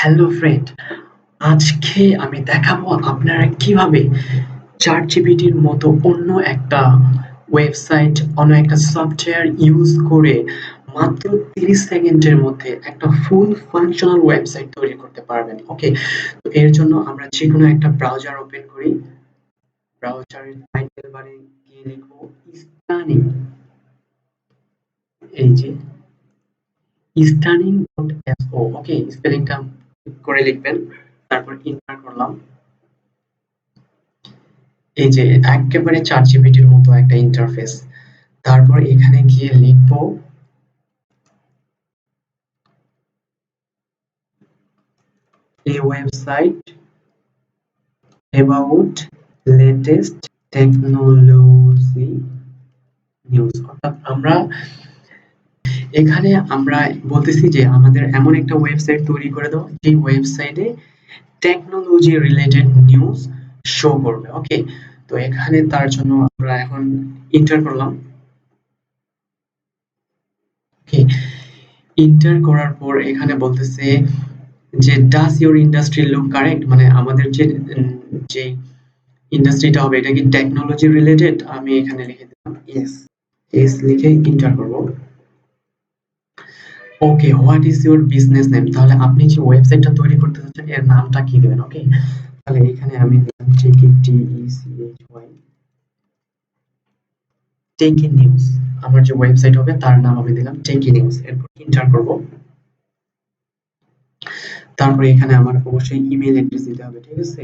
Hello friend, আজকে আমি দেখাবো আপনারা কিভাবে ChatGPT-র মতো অন্য একটা ওয়েবসাইট, অন্য একটা সফটওয়্যার ইউজ করে মাত্র 30 সেকেন্ডের মধ্যে একটা ফুল ফাংশনাল ওয়েবসাইট তৈরি করতে পারবেন। ওকে, তো এর জন্য আমরা যেকোনো একটা ব্রাউজার ওপেন করি। ব্রাউজারের টাইটেল বারে গিয়ে লিখবো স্টানিং। এই যে stunning.so, ওকে, স্পেলিংটা করে লিখবেন, তারপর এন্টার করলাম। এই যে একেবারে ChatGPT-র মতো একটা ইন্টারফেস। তারপর এখানে গিয়ে লিখবো a website about latest technology news। অর্থাৎ আমরা বলতেছি যে আমাদের এমন একটা ওয়েবসাইট তৈরি করে দাও যে ওয়েবসাইটে টেকনোলজি রিলেটেড নিউজ শো করবে। ওকে, তো এখানে তার জন্য আমরা এখন এন্টার করলাম। ওকে, এন্টার করার পর এখানে বলতেছে যে does your industry look correct, মানে আমাদের যে ইন্ডাস্ট্রিটা হবে এটা কি টেকনোলজি রিলেটেড। আমি এখানে লিখে দিলাম ইয়েস। ইয়েস লিখে এন্টার করব। Okay, what is your business name, তাহলে আপনি যে ওয়েবসাইটটা তৈরি করতে যাচ্ছেন এর নামটা কি দিবেন। ওকে, তাহলে এখানে আমি দিলাম TECHY টেকি নিউজ। আমার যে ওয়েবসাইট হবে তার নাম আমি দিলাম টেকি নিউজ। এরপর এন্টার করব। তারপরে এখানে আমার অবশ্যই ইমেল অ্যাড্রেস দিতে হবে, ঠিক আছে।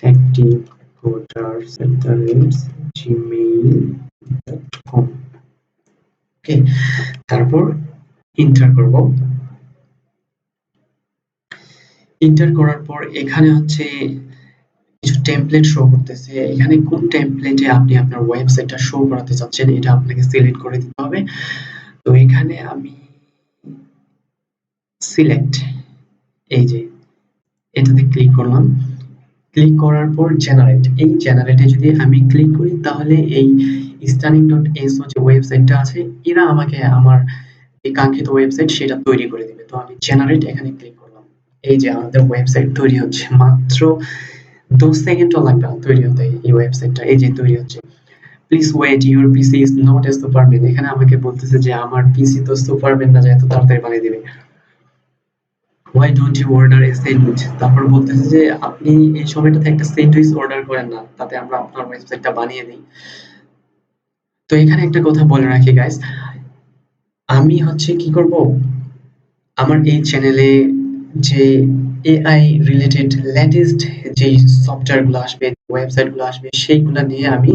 activevoters@gmail.com। ওকে, তারপর এন্টার করব। এন্টার করার পর এখানে হচ্ছে কিছু টেমপ্লেট শো করতেছে। এখানে কোন টেমপ্লেটে আপনি আপনার ওয়েবসাইটটা শো করাতে চাচ্ছেন এটা আপনাকে সিলেক্ট করে দিতে হবে। তো এখানে আমি সিলেক্ট, এই যে এটাতে ক্লিক করলাম। ক্লিক করার পর জেনারেট, এই জেনারেটে যদি আমি ক্লিক করি তাহলে এই stunning.so যে ওয়েবসাইটটা আছে এরা আমাকে আমার এই কাঙ্ক্ষিত ওয়েবসাইট সেটা তৈরি করে দিবে। তো আমি জেনারেট এখানে ক্লিক করলাম। এই যে আমাদের ওয়েবসাইট তৈরি হচ্ছে, মাত্র 10 সেকেন্ডও লাগবে না তৈরি হতে। এই ওয়েবসাইটটা এই যে তৈরি হচ্ছে। Please wait, your PC is not a Superman. এখানে আমাকে বলতেছে যে আমার পিসি তো সুপারম্যান না যে এত তাড়াতাড়ি বানিয়ে দিবে। Why don't you order a sandwich, তারপর বলতেছে যে আপনি এই সময়টাতে একটা স্যান্ডউইচ অর্ডার করেন না, তাতে আমরা আপনার ওয়েবসাইটটা বানিয়ে দিই। তো এখানে একটা কথা বলে রাখি গাইস, আমি হচ্ছে কি করব, আমার এই চ্যানেলে যে এআই রিলেটেড লেটেস্ট যে সফটওয়্যারগুলো আসবে, ওয়েবসাইটগুলো আসবে সেইগুলো নিয়ে আমি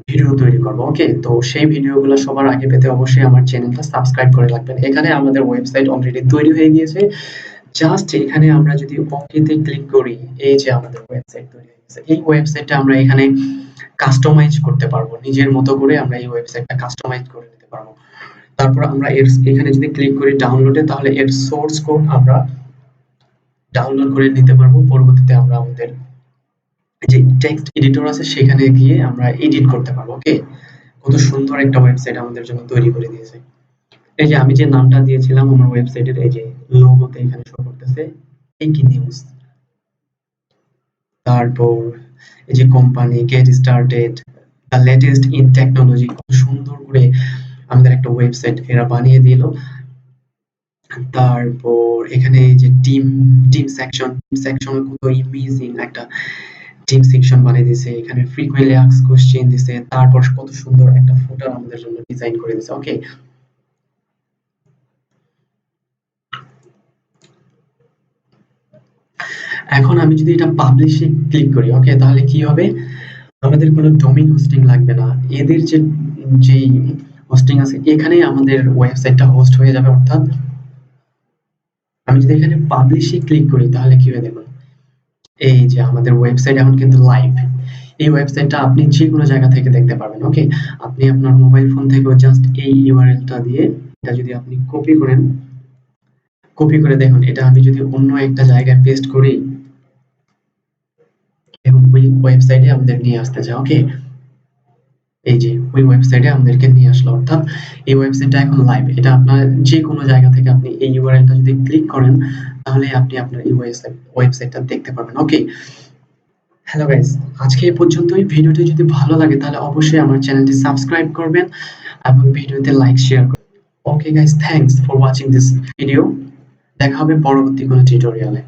ভিডিও তৈরি করব। ওকে, তো সেই ভিডিওগুলো সবার আগে পেতে অবশ্যই আমার চ্যানেলটা সাবস্ক্রাইব করে রাখবেন। এখানে আমাদের ওয়েবসাইট অলরেডি তৈরি হয়ে গিয়েছে। জাস্ট এখানে আমরা যদি ওকেতে ক্লিক করি, এই যে আমাদের ওয়েবসাইট তৈরি হয়ে গেছে। এই ওয়েবসাইটটা আমরা এখানে কাস্টমাইজ করতে পারবো, নিজের মতো করে আমরা এই ওয়েবসাইটটা কাস্টমাইজ করে নিতে পারবো। তারপর আমরা এখানে যদি ক্লিক করি ডাউনলোডে, তাহলে এর সোর্স কোড আমরা ডাউনলোড করে নিতে পারবো। পরবর্তীতে আমরা আমাদের যে টেক্সট এডিটর আছে সেখানে গিয়ে আমরা এডিট করতে পারবো। ওকে, কত সুন্দর একটা ওয়েবসাইট আমাদের জন্য তৈরি করে দিয়েছে। এই যে আমি যে নামটা দিয়েছিলাম আমার ওয়েবসাইটের, এই যে লোগোতে এখানে শো করতেছে টেকি নিউজ। তারপর এই যে company get started, the latest in technology, কত সুন্দর করে আমাদের একটা ওয়েবসাইট এরা বানিয়ে দিল। তারপর এখানে এই যে টিম সেকশন কত ইমেজিং একটা টিম সেকশন বানিয়ে দিয়েছে। এখানে ফ্রিকোয়েন্টলি আস্কড কোশ্চেন দিছে। তারপর কত সুন্দর একটা ফুটার আমাদের জন্য ডিজাইন করে দিয়েছে। ওকে, এখন আমি যদি এটা পাবলিশে ক্লিক করি, ওকে, তাহলে কি হবে, আমাদের কোনো ডোমেইন হোস্টিং লাগবে না। এদের যেই হোস্টিং আছে এখানেই আমাদের ওয়েবসাইটটা হোস্ট হয়ে যাবে। অর্থাৎ আমি যদি এখানে পাবলিশে ক্লিক করি তাহলে কি হবে দেখুন, এই যে আমাদের ওয়েবসাইট এখন কিন্তু লাইভ। এই ওয়েবসাইটটা আপনি যেকোনো জায়গা থেকে দেখতে পারবেন। ওকে, আপনি আপনার মোবাইল ফোন থেকেও জাস্ট এই ইউআরএলটা দিয়ে এটা যদি আপনি কপি করেন, কপি করে দেখুন, এটা আমি যদি অন্য একটা জায়গায় পেস্ট করি এবং ওই ওয়েবসাইটে আমাদের নিয়ে আসতে চাই। ওকে, এই যে ওই ওয়েবসাইটে আমাদেরকে নিয়ে আসলো, অর্থাৎ এই ওয়েবসাইটটা এখন লাইভ। এটা আপনার যে কোনো জায়গা থেকে আপনি এই ইউআরএলটা যদি ক্লিক করেন তাহলে আপনি আপনার এই ওয়েবসাইটটা দেখতে পারবেন। ওকে, হ্যালো গাইস, আজকে এই পর্যন্তই। ভিডিওটি যদি ভালো লাগে তাহলে অবশ্যই আমার চ্যানেলটি সাবস্ক্রাইব করবেন এবং ভিডিওতে লাইক শেয়ার করবেন। Okay guys, thanks for watching this video. দেখা হবে পরবর্তী কোনো টিউটোরিয়ালে।